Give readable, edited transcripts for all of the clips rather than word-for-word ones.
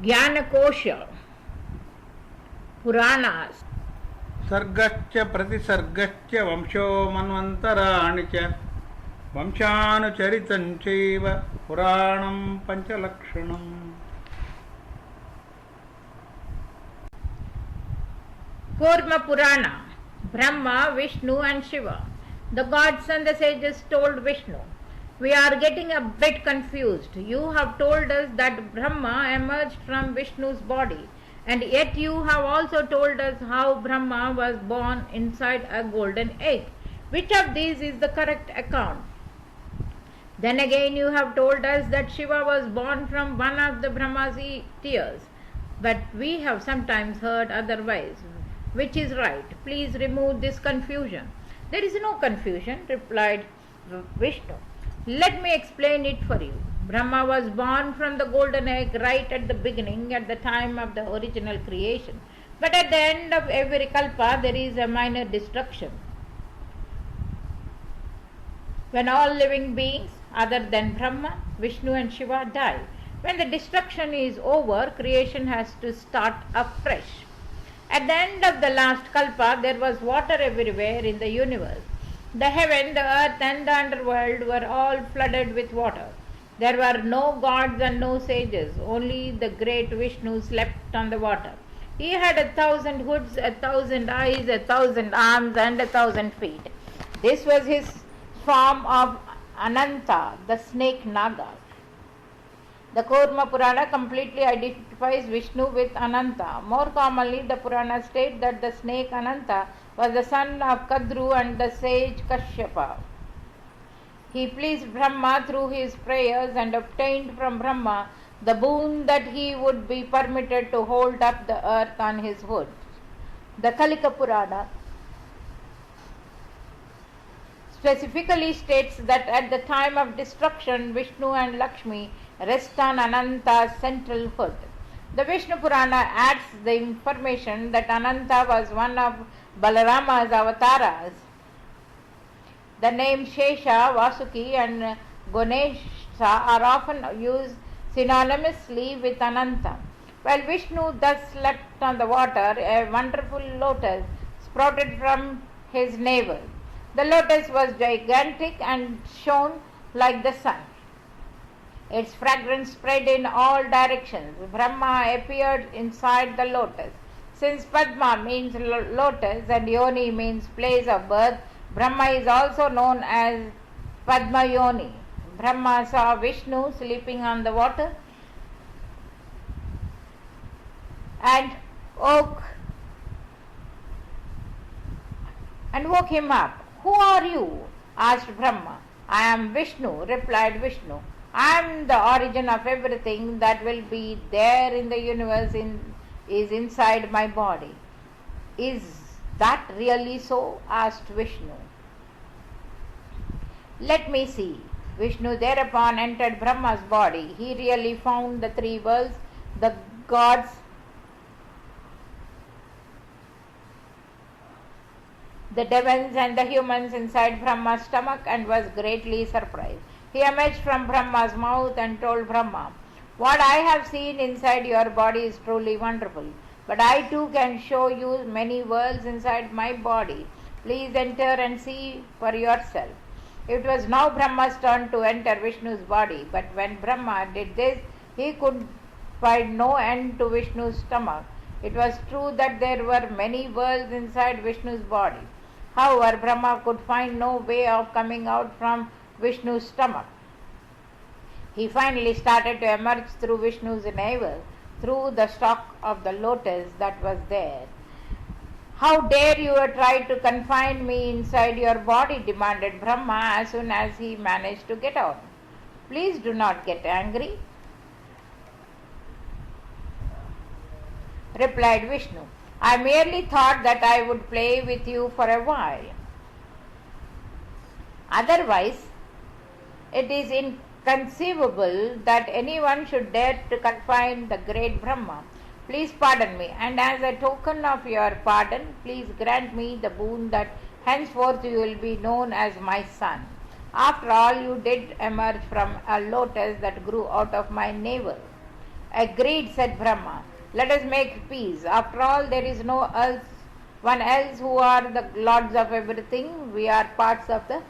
Jnanakosha, Puranas. सर्गच्च प्रतिसर्गच्च वंशो मन्वन्तराणि च वंशानुचरितं चैव पुराणं पञ्चलक्षणम्. Kurma Purana, Brahma, Vishnu and Shiva. The gods and the sages told Vishnu, "We are getting a bit confused. You have told us that Brahma emerged from Vishnu's body, and yet you have also told us how Brahma was born inside a golden egg. Which of these is the correct account? Then again you have told us that Shiva was born from one of the Brahma's tears, but we have sometimes heard otherwise. Which is right? Please remove this confusion." "There is no confusion," replied Vishnu. "Let me explain it for you. Brahma was born from the golden egg right at the beginning, at the time of the original creation. But at the end of every kalpa, there is a minor destruction, when all living beings other than Brahma, Vishnu and Shiva die. When the destruction is over, creation has to start afresh. At the end of the last kalpa, there was water everywhere in the universe. The heaven, the earth and the underworld were all flooded with water. There were no gods and no sages. Only the great Vishnu slept on the water. He had 1,000 hoods, 1,000 eyes, 1,000 arms and 1,000 feet. This was his form of Ananta, the snake Naga. The Kurma Purana completely identifies Vishnu with Ananta. More commonly, the Purana states that the snake Ananta was the son of Kadru and the sage Kashyapa. He pleased Brahma through his prayers and obtained from Brahma the boon that he would be permitted to hold up the earth on his hood. The Kalika Purana specifically states that at the time of destruction, Vishnu and Lakshmi rest on Ananta's central hood. The Vishnu Purana adds the information that Ananta was one of Balarama's avatars. The names Shesha, Vasuki and Ganesha are often used synonymously with Ananta. While Vishnu thus slept on the water, a wonderful lotus sprouted from his navel. The lotus was gigantic and shone like the sun. Its fragrance spread in all directions. Brahma appeared inside the lotus. Since Padma means lotus and Yoni means place of birth, Brahma is also known as Padma Yoni. Brahma saw Vishnu sleeping on the water and woke him up. "Who are you?" asked Brahma. "I am Vishnu," replied Vishnu. "I am the origin of everything that will be there in the universe is inside my body." "Is that really so?" asked Vishnu. "Let me see." Vishnu thereupon entered Brahma's body. He really found the three worlds, the gods, the demons and the humans inside Brahma's stomach and was greatly surprised. He emerged from Brahma's mouth and told Brahma, "What I have seen inside your body is truly wonderful, but I too can show you many worlds inside my body. Please enter and see for yourself." It was now Brahma's turn to enter Vishnu's body, but when Brahma did this, he could find no end to Vishnu's stomach. It was true that there were many worlds inside Vishnu's body. However, Brahma could find no way of coming out from Vishnu's stomach. He finally started to emerge through Vishnu's navel, through the stalk of the lotus that was there. "How dare you try to confine me inside your body?" demanded Brahma as soon as he managed to get out. "Please do not get angry," replied Vishnu. "I merely thought that I would play with you for a while. Otherwise, it is inconceivable that anyone should dare to confine the great Brahma. Please pardon me, and as a token of your pardon, please grant me the boon that henceforth you will be known as my son. After all, you did emerge from a lotus that grew out of my navel. Agreed, said Brahma. Let us make peace. After all, there is no one else who are the lords of everything. We are parts of the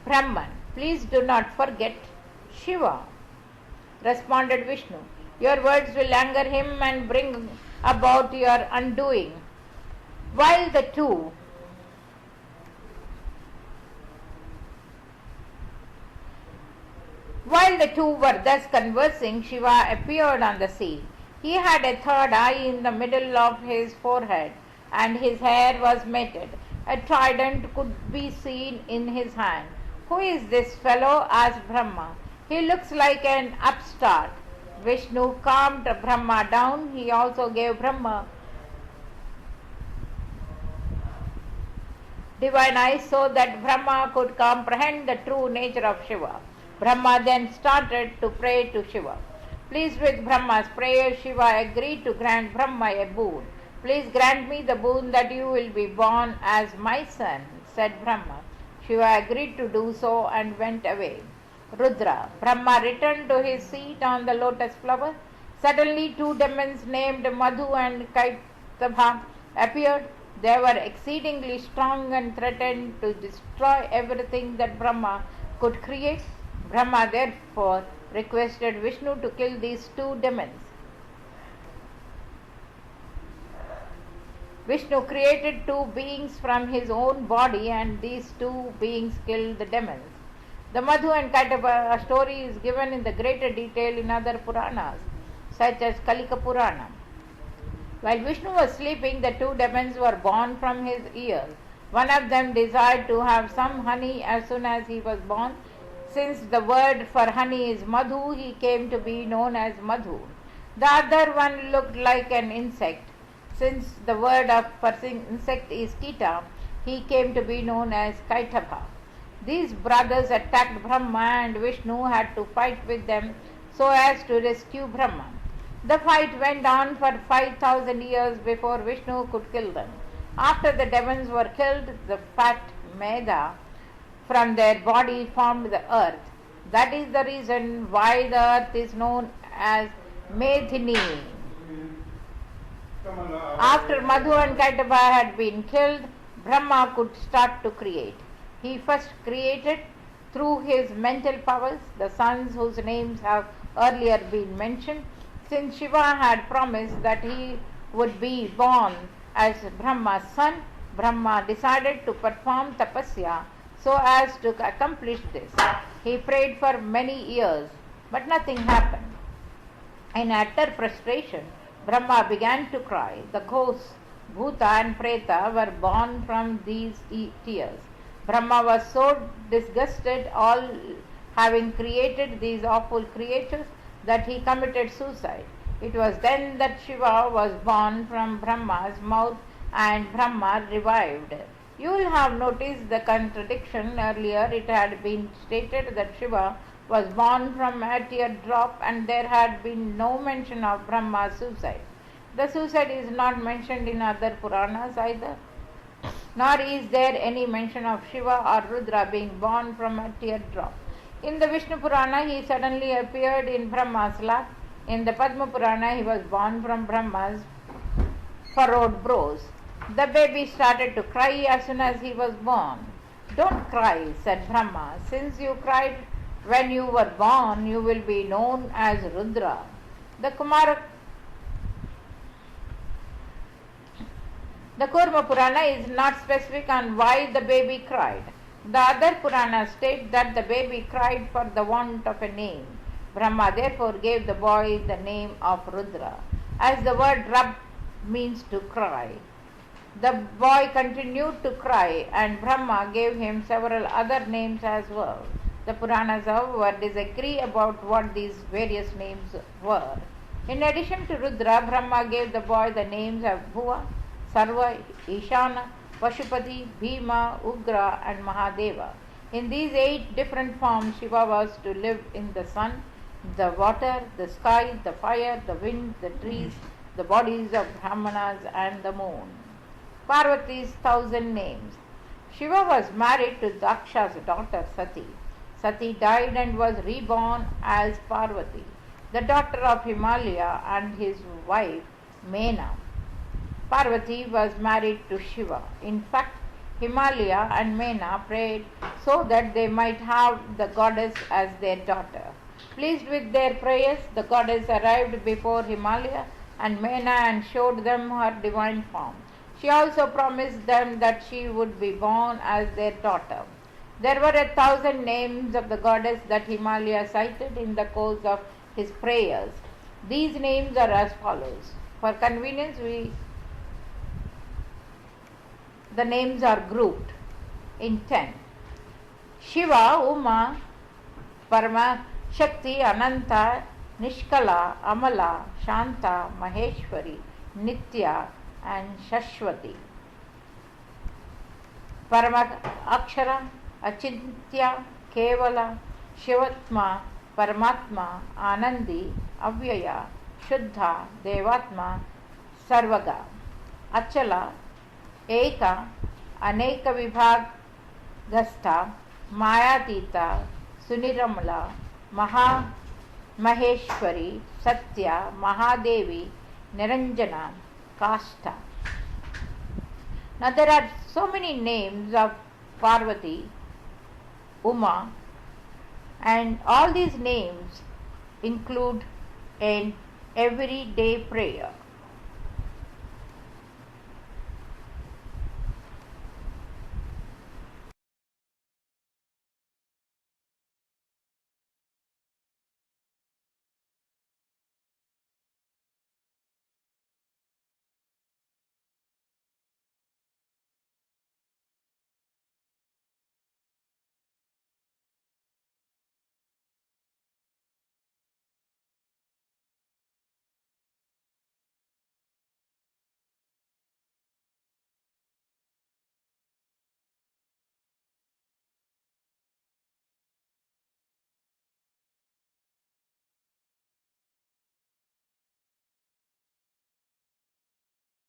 Brahman. Please do not forget Shiva, responded Vishnu. Your words will anger him and bring about your undoing. While the two were thus conversing, Shiva appeared on the scene. He had a third eye in the middle of his forehead, and his hair was matted. A trident could be seen in his hand. Who is this fellow? Asked Brahma. He looks like an upstart. Vishnu calmed Brahma down. He also gave Brahma divine eyes so that Brahma could comprehend the true nature of Shiva. Brahma then started to pray to Shiva. Pleased with Brahma's prayer, Shiva agreed to grant Brahma a boon. Please grant me the boon that you will be born as my son, said Brahma. Shiva agreed to do so and went away. Rudra. Brahma returned to his seat on the lotus flower. Suddenly two demons named Madhu and Kaitava appeared. They were exceedingly strong and threatened to destroy everything that Brahma could create. Brahma therefore requested Vishnu to kill these two demons. Vishnu created two beings from his own body, and these two beings killed the demons. The Madhu and Kaitava story is given in the greater detail in other Puranas, such as Kalika Purana. While Vishnu was sleeping, the two demons were born from his ears. One of them desired to have some honey as soon as he was born. Since the word for honey is Madhu, he came to be known as Madhu. The other one looked like an insect. Since the word for insect is Kita, he came to be known as Kaitava. These brothers attacked Brahma, and Vishnu had to fight with them so as to rescue Brahma. The fight went on for 5,000 years before Vishnu could kill them. After the demons were killed, the fat Medha from their body formed the earth. That is the reason why the earth is known as Medhini. After Madhu and Kaitava had been killed, Brahma could start to create. He first created through his mental powers the sons whose names have earlier been mentioned. Since Shiva had promised that he would be born as Brahma's son, Brahma decided to perform tapasya so as to accomplish this. He prayed for many years, but nothing happened. In utter frustration, Brahma began to cry. The ghosts, Bhuta and Preta, were born from these tears. Brahma was so disgusted, all having created these awful creatures, that he committed suicide. It was then that Shiva was born from Brahma's mouth, and Brahma revived. You will have noticed the contradiction. Earlier it had been stated that Shiva was born from a teardrop, and there had been no mention of Brahma's suicide. The suicide is not mentioned in other Puranas either, nor is there any mention of Shiva or Rudra being born from a teardrop. In the Vishnu Purana, he suddenly appeared in Brahma's lap. In the Padma Purana, he was born from Brahma's furrowed brows. The baby started to cry as soon as he was born. Don't cry, said Brahma. Since you cried when you were born, you will be known as Rudra. The Kurma Purana is not specific on why the baby cried. The other Puranas state that the baby cried for the want of a name. Brahma therefore gave the boy the name of Rudra, as the word Rab means to cry. The boy continued to cry, and Brahma gave him several other names as well. The Puranas, however, disagree about what these various names were. In addition to Rudra, Brahma gave the boy the names of Bhuva, Sarva, Ishana, Pashupati, Bhima, Ugra, and Mahadeva. In these 8 different forms, Shiva was to live in the sun, the water, the sky, the fire, the wind, the trees, the bodies of Brahmanas, and the moon. Parvati's 1,000 names. Shiva was married to Daksha's daughter Sati. Sati died and was reborn as Parvati, the daughter of Himalaya and his wife Mena. Parvati was married to Shiva. In fact, Himalaya and Mena prayed so that they might have the goddess as their daughter. Pleased with their prayers, the goddess arrived before Himalaya and Mena and showed them her divine form. She also promised them that she would be born as their daughter. There were 1,000 names of the goddess that Himalaya cited in the course of his prayers. These names are as follows. For convenience, the names are grouped in 10. Shiva, Uma, Parama, Shakti, Ananta, Nishkala, Amala, Shanta, Maheshwari, Nitya and Shashwati. Parama Akshara, Achintya, Kevala, Shivatma, Paramatma, Anandi, Avyaya, Shuddha, Devatma, Sarvaga. Achala, Eka, Aneka Vibhagasta, Mayatita, Suniramala, Maheshwari, Satya, Mahadevi, Niranjana, Kasta. Now there are so many names of Parvati, Uma, and all these names include an everyday prayer.